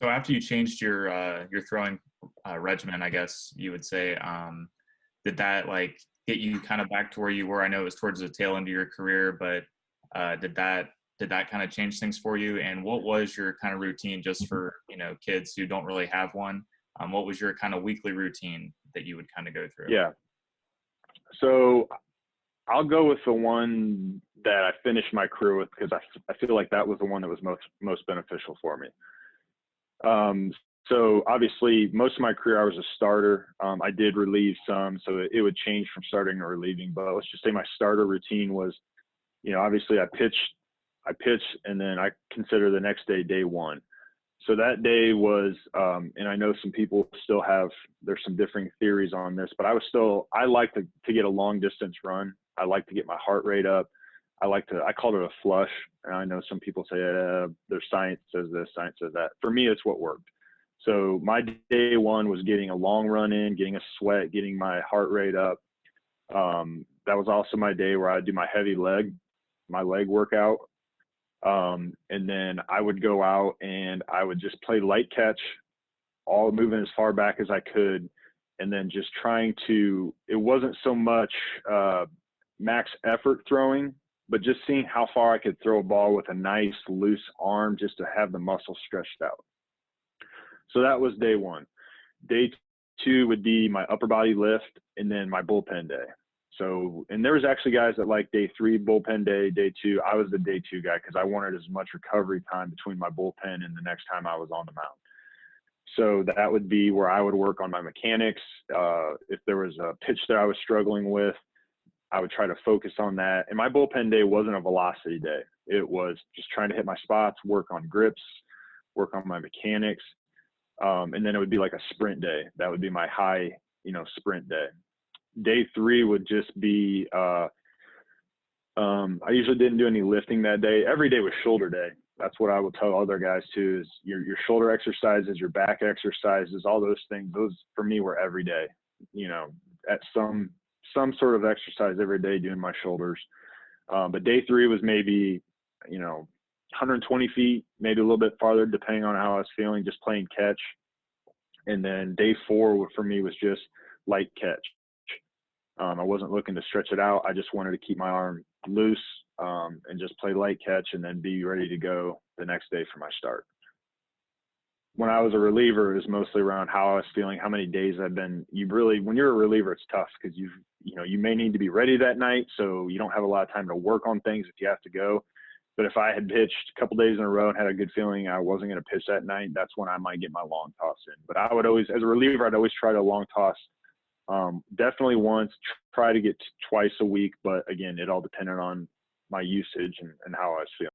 So after you changed your throwing regimen, I guess you would say, did that like get you kind of back to where you were? I know it was towards the tail end of your career, but did that kind of change things for you? And what was your kind of routine just for kids who don't really have one? What was your kind of weekly routine that you would kind of go through? Yeah. So I'll go with the one that I finished my career with because I feel like that was the one that was most beneficial for me. Um, so obviously, most of my career I was a starter. I did relieve some, so it would change from starting or relieving. But let's just say my starter routine was, obviously I pitched, and then I consider the next day day one. So that day was, and I know some people still have, there's some differing theories on this, but I like to get a long distance run. I like to get my heart rate up. I called it a flush. And I know some people say, there's science says this, science says that. For me, it's what worked. So my day one was getting a long run in, getting a sweat, getting my heart rate up. That was also my day where I would do my leg workout. And then I would go out and I would just play light catch, all moving as far back as I could. And then just it wasn't so much max effort throwing, but just seeing how far I could throw a ball with a nice loose arm just to have the muscle stretched out. So that was day one. Day two would be my upper body lift and then my bullpen day. So, and there was actually guys that like day three, bullpen day, day two. I was the day two guy because I wanted as much recovery time between my bullpen and the next time I was on the mound. So that would be where I would work on my mechanics. If there was a pitch that I was struggling with, I would try to focus on that. And my bullpen day wasn't a velocity day. It was just trying to hit my spots, work on grips, work on my mechanics. And then it would be like a sprint day. That would be my high, sprint day. Day three would just be, I usually didn't do any lifting that day. Every day was shoulder day. That's what I will tell other guys too, is your shoulder exercises, your back exercises, all those things. Those for me were every day, at some sort of exercise every day doing my shoulders. But day three was maybe, 120 feet, maybe a little bit farther, depending on how I was feeling, just playing catch. And then day four for me was just light catch. I wasn't looking to stretch it out. I just wanted to keep my arm loose and just play light catch and then be ready to go the next day for my start. When I was a reliever, it was mostly around how I was feeling, how many days when you're a reliever, it's tough because you may need to be ready that night. So you don't have a lot of time to work on things if you have to go. But if I had pitched a couple days in a row and had a good feeling I wasn't going to pitch that night, that's when I might get my long toss in. But I would always, as a reliever, I'd always try to long toss. Definitely once, try to get twice a week. But again, it all depended on my usage and how I was feeling.